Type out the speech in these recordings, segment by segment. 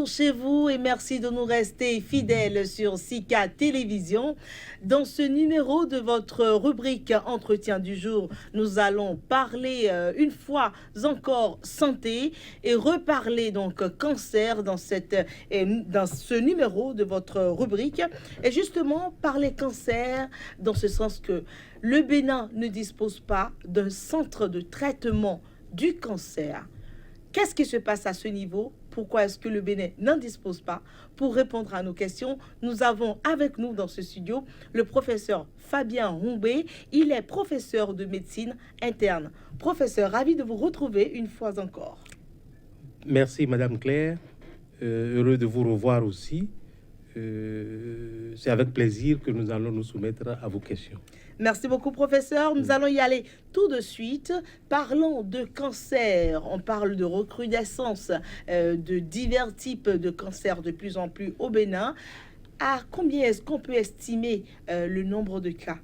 retour chez vous et merci de nous rester fidèles sur Sika Télévision. Dans ce numéro de votre rubrique Entretien du jour, nous allons parler une fois encore santé et reparler donc cancer dans ce numéro de votre rubrique. Et justement, parler cancer dans ce sens que le Bénin ne dispose pas d'un centre de traitement du cancer. Qu'est-ce qui se passe à ce niveau? Pourquoi est-ce que le Bénin n'en dispose pas? Pour répondre à nos questions, nous avons avec nous dans ce studio le professeur Fabien Roumbé. Il est professeur de médecine interne. Professeur, ravi de vous retrouver une fois encore. Merci Madame Claire. Heureux de vous revoir aussi. C'est avec plaisir que nous allons nous soumettre à vos questions. Merci beaucoup, professeur. Nous allons y aller tout de suite. Parlons de cancer. On parle de recrudescence de divers types de cancers de plus en plus au Bénin. À combien est-ce qu'on peut estimer le nombre de cas?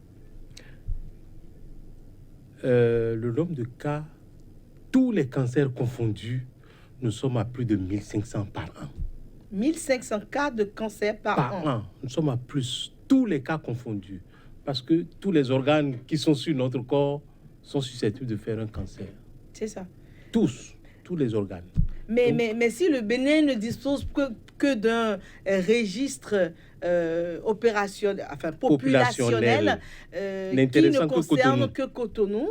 Le nombre de cas, tous les cancers confondus, nous sommes à plus de 1500 par an. 1500 cas de cancer par an. Nous sommes à plus, tous les cas confondus. Parce que tous les organes qui sont sur notre corps sont susceptibles de faire un cancer. C'est ça. Tous les organes. Mais si le Bénin ne dispose que d'un registre populationnel qui ne concerne que Cotonou,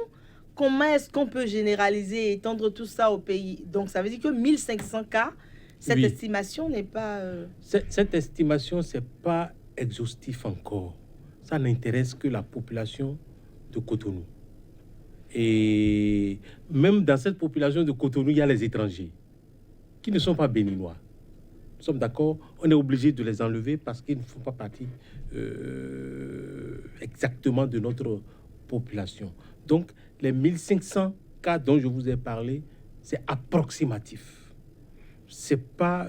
comment est-ce qu'on peut généraliser et étendre tout ça au pays? Donc ça veut dire que 1500 cas, cette estimation n'est pas... Cette estimation, ce n'est pas exhaustif encore. Ça n'intéresse que la population de Cotonou. Et même dans cette population de Cotonou, il y a les étrangers qui ne sont pas béninois. Nous sommes d'accord, on est obligé de les enlever parce qu'ils ne font pas partie exactement de notre population. Donc, les 1500 cas dont je vous ai parlé, c'est approximatif. C'est pas...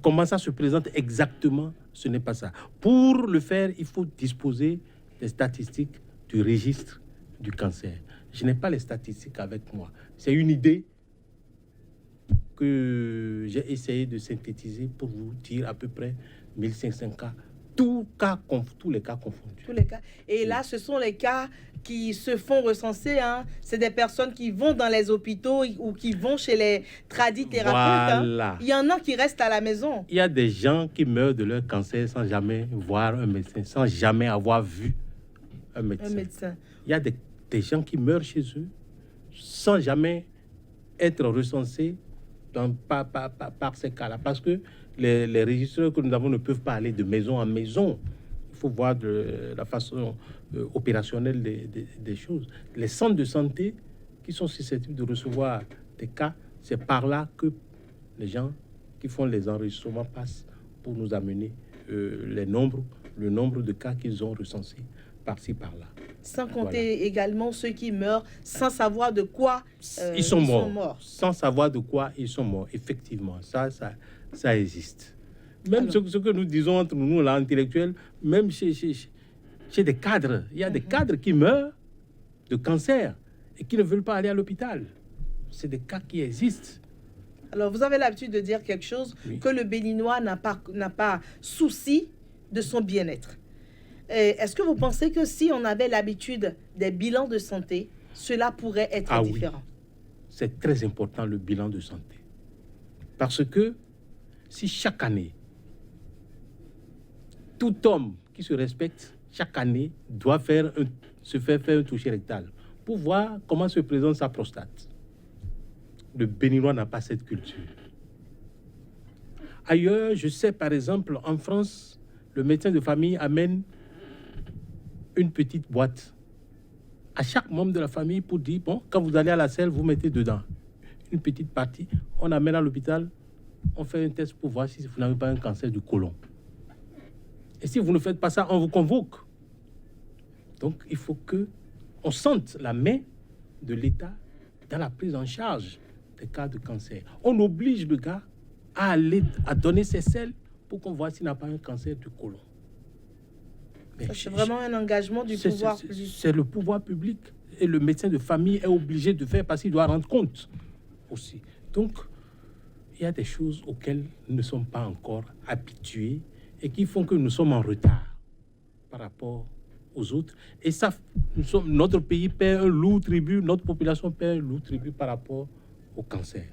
comment ça se présente exactement, ce n'est pas ça. Pour le faire, il faut disposer des statistiques du registre du cancer. Je n'ai pas les statistiques avec moi. C'est une idée que j'ai essayé de synthétiser pour vous dire à peu près 1500 cas. Tous les cas confondus. Tous les cas. Et là, ce sont les cas qui se font recenser. C'est des personnes qui vont dans les hôpitaux ou qui vont chez les tradithérapeutes. Voilà. Il y en a qui restent à la maison. Il y a des gens qui meurent de leur cancer sans jamais voir un médecin, sans jamais avoir vu un médecin. Il y a des gens qui meurent chez eux sans jamais être recensés par ces cas-là. Parce que les registreurs que nous avons ne peuvent pas aller de maison en maison. Il faut voir de la façon opérationnelle des choses. Les centres de santé qui sont susceptibles de recevoir des cas, c'est par là que les gens qui font les enregistrements passent pour nous amener le nombre de cas qu'ils ont recensés par-ci, par-là. Sans compter également ceux qui meurent sans savoir de quoi ils sont morts. Sans savoir de quoi ils sont morts. Effectivement, ça existe. Même ce que nous disons entre nous, là, intellectuels, même chez des cadres. Il y a des cadres qui meurent de cancer et qui ne veulent pas aller à l'hôpital. C'est des cas qui existent. Alors, vous avez l'habitude de dire quelque chose, que le Béninois n'a pas souci de son bien-être. Est-ce que vous pensez que si on avait l'habitude des bilans de santé, cela pourrait être différent? Oui. C'est très important, le bilan de santé. Parce que si chaque année, tout homme qui se respecte, chaque année, doit se faire un toucher rectal pour voir comment se présente sa prostate. Le Béninois n'a pas cette culture. Ailleurs, je sais par exemple, en France, le médecin de famille amène une petite boîte à chaque membre de la famille pour dire, bon, quand vous allez à la selle, vous mettez dedans une petite partie, on amène à l'hôpital, on fait un test pour voir si vous n'avez pas un cancer du côlon. Et si vous ne faites pas ça, on vous convoque. Donc, il faut qu'on sente la main de l'État dans la prise en charge des cas de cancer. On oblige le gars à aller à donner ses selles pour qu'on voit s'il n'a pas un cancer du côlon. C'est vraiment un engagement du pouvoir public. C'est le pouvoir public. Et le médecin de famille est obligé de faire parce qu'il doit rendre compte aussi. Donc, il y a des choses auxquelles nous ne sommes pas encore habitués et qui font que nous sommes en retard par rapport aux autres. Et ça, notre pays paie un lourd tribut, notre population paie un lourd tribut par rapport au cancer.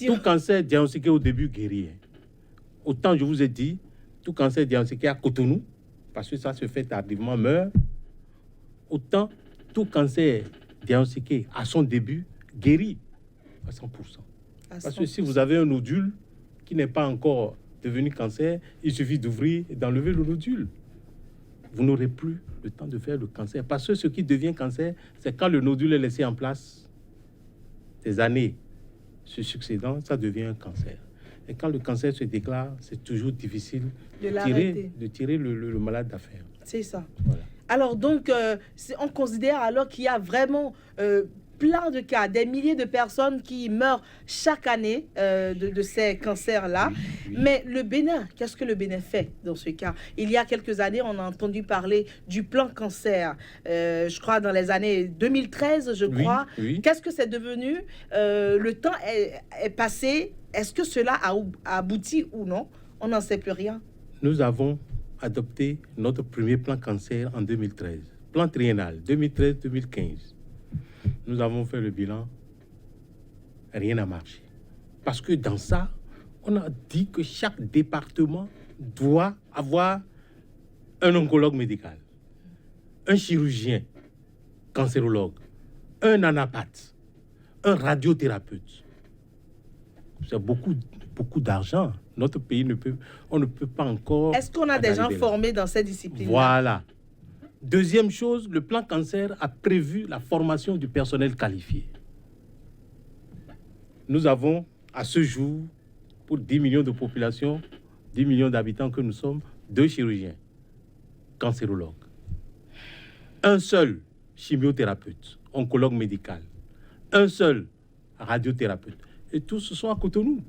Tout cancer diagnostiqué au début guérit. Autant je vous ai dit, tout cancer diagnostiqué à Cotonou, parce que ça se fait tardivement, meurt. Autant tout cancer diagnostiqué à son début guérit à 100%. Parce que si vous avez un nodule qui n'est pas encore devenu cancer, il suffit d'ouvrir et d'enlever le nodule. Vous n'aurez plus le temps de faire le cancer. Parce que ce qui devient cancer, c'est quand le nodule est laissé en place des années se succédant, ça devient un cancer. Et quand le cancer se déclare, c'est toujours difficile de tirer le malade d'affaire. C'est ça. Voilà. Alors donc, on considère alors qu'il y a vraiment plein de cas, des milliers de personnes qui meurent chaque année de ces cancers-là. Oui. Mais le Bénin, qu'est-ce que le Bénin fait dans ce cas? Il y a quelques années, on a entendu parler du plan cancer, je crois dans les années 2013, je crois. Oui. Qu'est-ce que c'est devenu? Le temps est passé. Est-ce que cela a abouti ou non? On n'en sait plus rien. Nous avons adopté notre premier plan cancer en 2013, plan triennal 2013-2015. Nous avons fait le bilan, rien n'a marché. Parce que dans ça, on a dit que chaque département doit avoir un oncologue médical, un chirurgien cancérologue, un anapathe, un radiothérapeute. C'est beaucoup d'argent. Notre pays on ne peut pas encore... Est-ce qu'on a des gens formés dans cette discipline? Voilà. Deuxième chose, le plan cancer a prévu la formation du personnel qualifié. Nous avons, à ce jour, pour 10 millions de population, 10 millions d'habitants que nous sommes, 2 chirurgiens cancérologues. Un seul chimiothérapeute, oncologue médical. Un seul radiothérapeute. Et tous ce sont à Cotonou.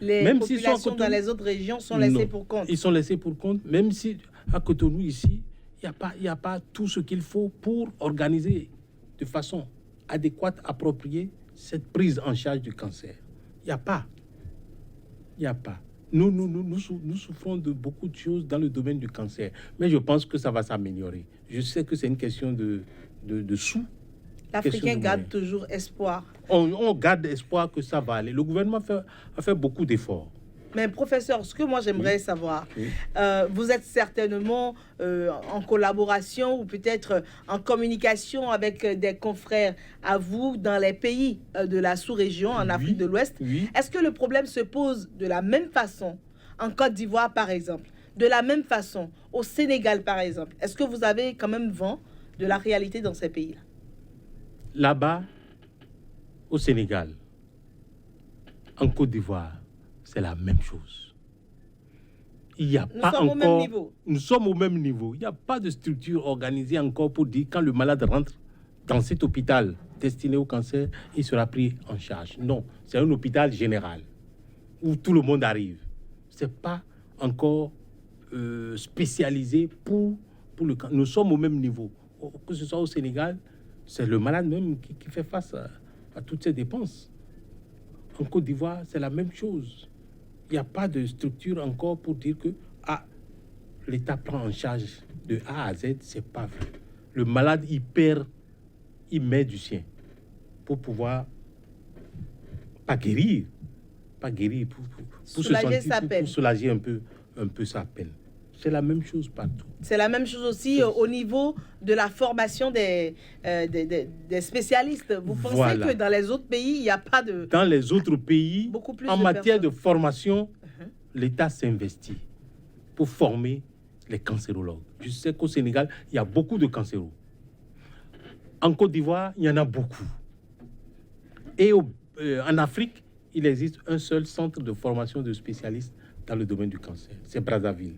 Les populations dans les autres régions sont laissées pour compte. Ils sont laissés pour compte, même si à Cotonou, ici, il n'y a pas tout ce qu'il faut pour organiser de façon adéquate, appropriée, cette prise en charge du cancer. Il n'y a pas. Nous souffrons de beaucoup de choses dans le domaine du cancer. Mais je pense que ça va s'améliorer. Je sais que c'est une question de sous. L'Africain garde toujours espoir. On garde espoir que ça va aller. Le gouvernement a fait beaucoup d'efforts. Mais professeur, ce que moi j'aimerais savoir, vous êtes certainement en collaboration ou peut-être en communication avec des confrères à vous dans les pays de la sous-région, en Afrique de l'Ouest. Oui. Est-ce que le problème se pose de la même façon en Côte d'Ivoire, par exemple, de la même façon au Sénégal, par exemple? Est-ce que vous avez quand même vent de la réalité dans ces pays-là? Là-bas, au Sénégal, en Côte d'Ivoire, c'est la même chose. Il y a pas encore... au même niveau. Nous sommes au même niveau. Il n'y a pas de structure organisée encore pour dire quand le malade rentre dans cet hôpital destiné au cancer, il sera pris en charge. Non, c'est un hôpital général où tout le monde arrive. Ce n'est pas encore spécialisé pour le cancer. Nous sommes au même niveau. Que ce soit au Sénégal, c'est le malade même qui fait face à toutes ces dépenses. En Côte d'Ivoire, c'est la même chose. Il n'y a pas de structure encore pour dire que l'État prend en charge de A à Z, c'est pas vrai. Le malade, il met du sien pour pouvoir pas guérir pour soulager sa peine. Pour soulager un peu sa peine. C'est la même chose partout. C'est la même chose aussi au niveau de la formation des spécialistes. Vous pensez que dans les autres pays, il n'y a pas de... Dans les autres pays, en matière de formation, l'État s'investit pour former les cancérologues. Je sais qu'au Sénégal, il y a beaucoup de cancérologues. En Côte d'Ivoire, il y en a beaucoup. Et en Afrique, il existe un seul centre de formation de spécialistes dans le domaine du cancer. C'est Brazzaville.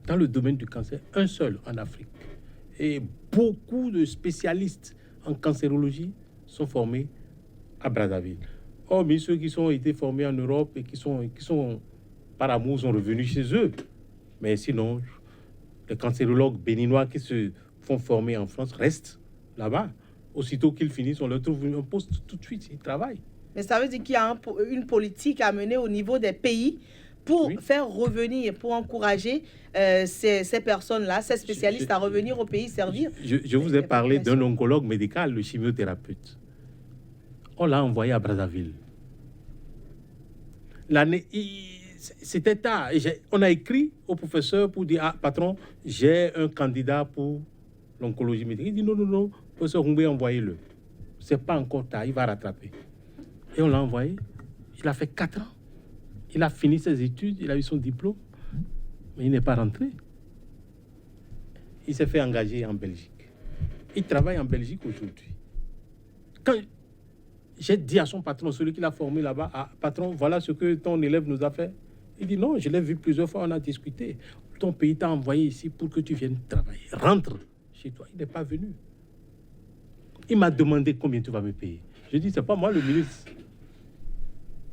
Dans le domaine du cancer, un seul en Afrique. Et beaucoup de spécialistes en cancérologie sont formés à Brazzaville. Oh, mais ceux qui ont été formés en Europe et qui sont par amour sont revenus chez eux. Mais sinon, les cancérologues béninois qui se font former en France restent là-bas. Aussitôt qu'ils finissent, on leur trouve un poste tout de suite, ils travaillent. Mais ça veut dire qu'il y a une politique à mener au niveau des pays pour faire revenir, pour encourager ces personnes-là, ces spécialistes à revenir au pays servir. Je vous ai parlé d'un oncologue médical, le chimiothérapeute. On l'a envoyé à Brazzaville. C'était tard. On a écrit au professeur pour dire, ah, patron, j'ai un candidat pour l'oncologie médicale. Il dit, non, professeur Humbe, envoyez-le. C'est pas encore tard, il va rattraper. Et on l'a envoyé. Il a fait 4 ans. Il a fini ses études, il a eu son diplôme, mais il n'est pas rentré. Il s'est fait engager en Belgique. Il travaille en Belgique aujourd'hui. Quand j'ai dit à son patron, celui qui l'a formé là-bas, ah, patron, voilà ce que ton élève nous a fait. Il dit non, je l'ai vu plusieurs fois, on a discuté. Ton pays t'a envoyé ici pour que tu viennes travailler. Rentre chez toi. Il n'est pas venu. Il m'a demandé combien tu vas me payer. Je dis, c'est pas moi le ministre.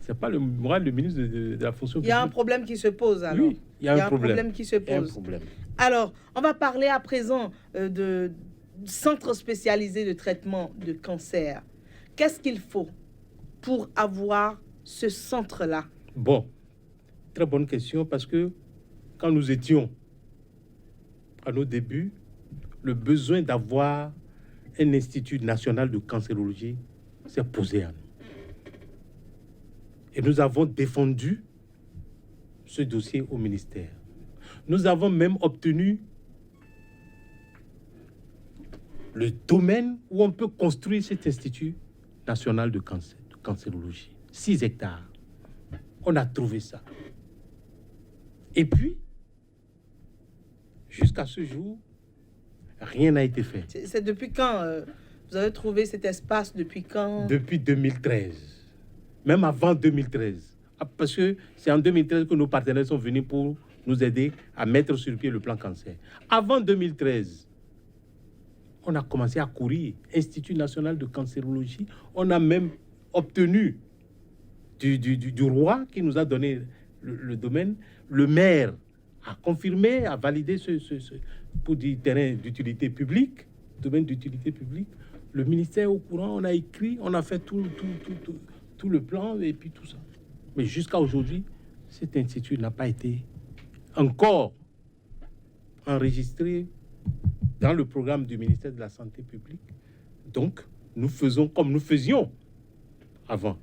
C'est pas moi le ministre de la fonction publique. Il y a un problème qui se pose alors. Oui, il y a un problème qui se pose. Il y a un problème. Alors, on va parler à présent de centres spécialisés de traitement de cancer. Qu'est-ce qu'il faut pour avoir ce centre-là? Bon, très bonne question, parce que quand nous étions à nos débuts, le besoin d'avoir un institut national de cancérologie s'est posé à nous. Et nous avons défendu ce dossier au ministère. Nous avons même obtenu le domaine où on peut construire cet institut national de cancérologie. 6 hectares. On a trouvé ça. Et puis, jusqu'à ce jour, rien n'a été fait. C'est depuis quand vous avez trouvé cet espace? Depuis quand? Depuis 2013. Même avant 2013. Parce que c'est en 2013 que nos partenaires sont venus pour nous aider à mettre sur pied le plan cancer. Avant 2013, on a commencé à courir. Institut national de cancérologie. On a même obtenu du roi qui nous a donné le domaine. Le maire a confirmé, a validé pour du terrain d'utilité publique, domaine d'utilité publique. Le ministère est au courant, on a écrit, on a fait tout le plan et puis tout ça. Mais jusqu'à aujourd'hui, cet institut n'a pas été encore enregistré dans le programme du ministère de la Santé publique. Donc, nous faisons comme nous faisions avant.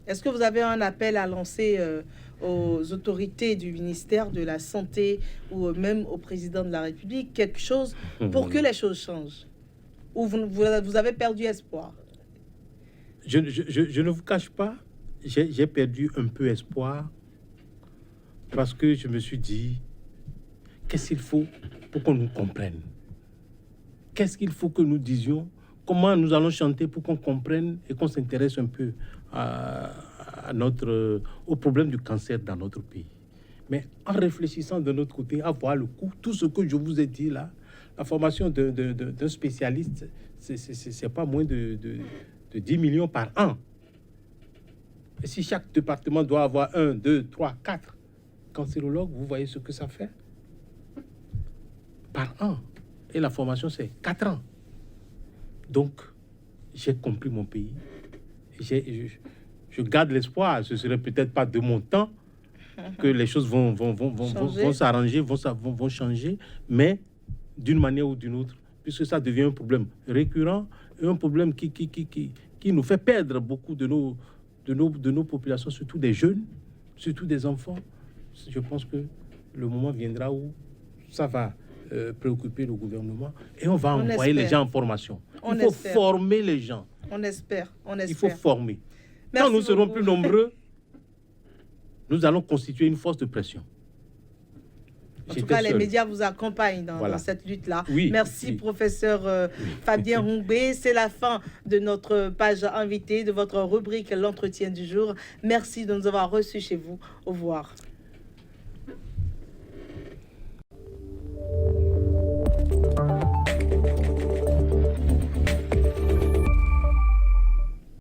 Est-ce que vous avez un appel à lancer aux autorités du ministère de la Santé ou même au président de la République, quelque chose pour que les choses changent? Ou vous avez perdu espoir? Je ne vous cache pas, j'ai perdu un peu espoir parce que je me suis dit, qu'est-ce qu'il faut pour qu'on nous comprenne? Qu'est-ce qu'il faut que nous disions? Comment nous allons chanter pour qu'on comprenne et qu'on s'intéresse un peu au problème du cancer dans notre pays? Mais en réfléchissant de notre côté, à voir le coût, tout ce que je vous ai dit là, la formation d'un spécialiste, c'est pas moins de 10 millions par an. Et si chaque département doit avoir 1, 2, 3, 4 cancérologues, vous voyez ce que ça fait par an. Et la formation, c'est 4 ans. Donc, j'ai compris mon pays. Je garde l'espoir. Ce serait peut-être pas de mon temps que les choses vont s'arranger, vont changer, mais d'une manière ou d'une autre, puisque ça devient un problème récurrent et un problème qui nous fait perdre beaucoup de nos populations, surtout des jeunes, surtout des enfants. Je pense que le moment viendra où ça va préoccuper le gouvernement et on va envoyer les gens en formation. Il faut former les gens. On espère. Il faut former. Merci Quand nous serons beaucoup. plus nombreux, nous allons constituer une force de pression. En tout cas, les médias vous accompagnent dans cette lutte-là. Oui, merci, professeur Fabien Humbe. C'est la fin de notre page invitée, de votre rubrique L'entretien du jour. Merci de nous avoir reçus chez vous. Au revoir.